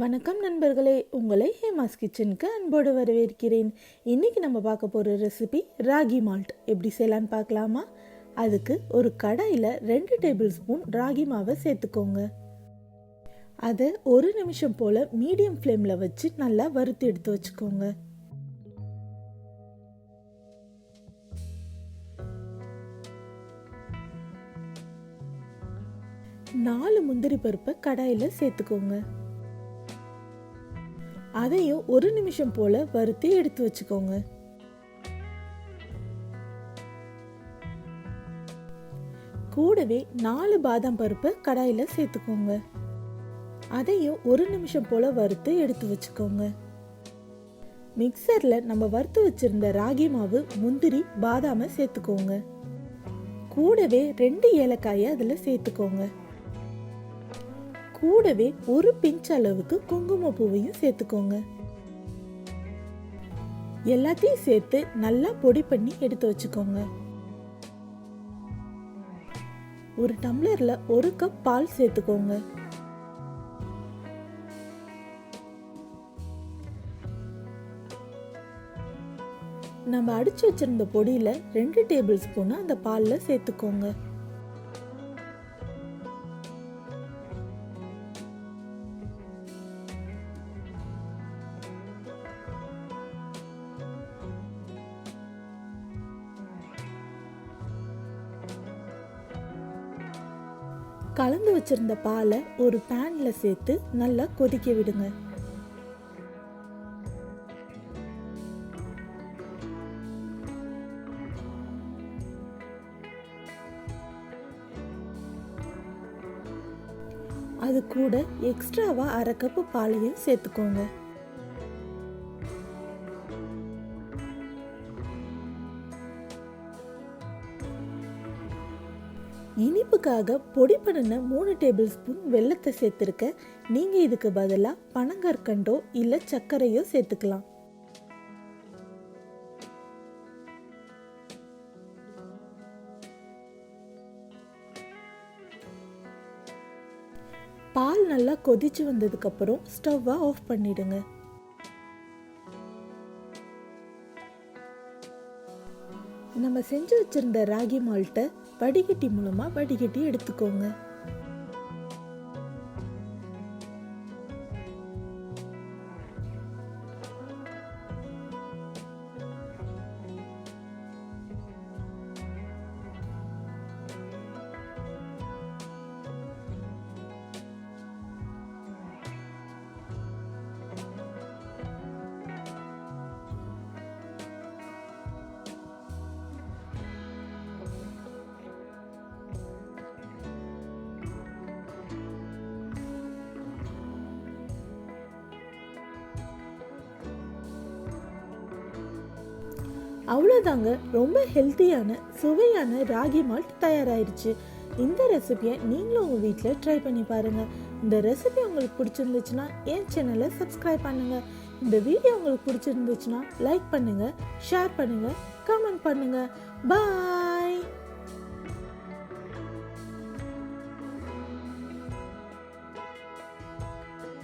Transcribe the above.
வணக்கம் நண்பர்களே, உங்களை ஹேமாஸ் கிச்சனுக்கு அன்போடு வரவேற்கிறேன். இன்றைக்கி நம்ம பார்க்க போகிற ரெசிபி ராகி மால்ட் எப்படி செய்யலான்னு பார்க்கலாமா? அதுக்கு ஒரு கடாயில் 2 டேபிள் ஸ்பூன் ராகி மாவை சேர்த்துக்கோங்க. அதை 1 நிமிஷம் போல் மீடியம் ஃப்ளேமில் வச்சு நல்லா வறுத்து எடுத்து வச்சுக்கோங்க. நாலு முந்திரி பருப்பை கடாயில் சேர்த்துக்கோங்க. அதையும் 1 நிமிஷம் போல வறுத்து எடுத்து வச்சுக்கோங்க. கூடவே 4 பாதாம் பருப்பு கடாயில சேர்த்துக்கோங்க. அதையும் 1 நிமிஷம் போல வறுத்து எடுத்து வச்சுக்கோங்க. மிக்சர்ல நம்ம வறுத்து வச்சிருந்த ராகி மாவு, முந்திரி, பாதாமை சேர்த்துக்கோங்க. கூடவே 2 ஏலக்காயை அதுல சேர்த்துக்கோங்க. கூடவே ஒரு பிஞ்ச் அளவுக்கு குங்குமப்பூவையும் சேர்த்துக்கோங்க. எல்லாத்தையும் சேர்த்து நல்லா பொடி பண்ணி எடுத்து வச்சுக்கோங்க. ஒரு டம்ளர்ல 1 கப் பால் சேர்த்துக்கோங்க. நம்ம அடிச்சு வச்சிருந்த பொடியில 2 டேபிள் ஸ்பூன் அந்த பால்ல சேர்த்துக்கோங்க. கலந்து வச்சிருந்த பாலை ஒரு பேன்ல சேர்த்து நல்லா கொதிக்க விடுங்க. அது கூட எக்ஸ்ட்ராவா 1/2 கப் பாலையும் சேர்த்துக்கோங்க. இனிப்புக்காக பொடி பண்ணின 3 டேபிள் ஸ்பூன் வெல்லத்தை சேர்த்துருக்க. நீங்க இதுக்கு பதிலா பனங்கற்கண்டோ இல்ல சர்க்கரையோ சேர்த்துக்கலாம். பால் நல்லா கொதிச்சு வந்ததுக்கு அப்புறம் ஸ்டவ்வை ஆஃப் பண்ணிடுங்க. நம்ம செஞ்சு வச்சிருந்த ராகி மால்ட்டை வடிகட்டி மூலமா வடிகட்டி எடுத்துக்கோங்க. அவ்வளோதாங்க, ரொம்ப ஹெல்த்தியான சுவையான ராகி மால்ட் தயாராகிடுச்சு. இந்த ரெசிபியை நீங்களும் உங்கள் வீட்டில் ட்ரை பண்ணி பாருங்கள். இந்த ரெசிபி உங்களுக்கு பிடிச்சிருந்துச்சுன்னா என் சேனலை சப்ஸ்கிரைப் பண்ணுங்கள். இந்த வீடியோ உங்களுக்கு பிடிச்சிருந்துச்சுன்னா லைக் பண்ணுங்கள், ஷேர் பண்ணுங்கள், கமெண்ட் பண்ணுங்கள். பாய்.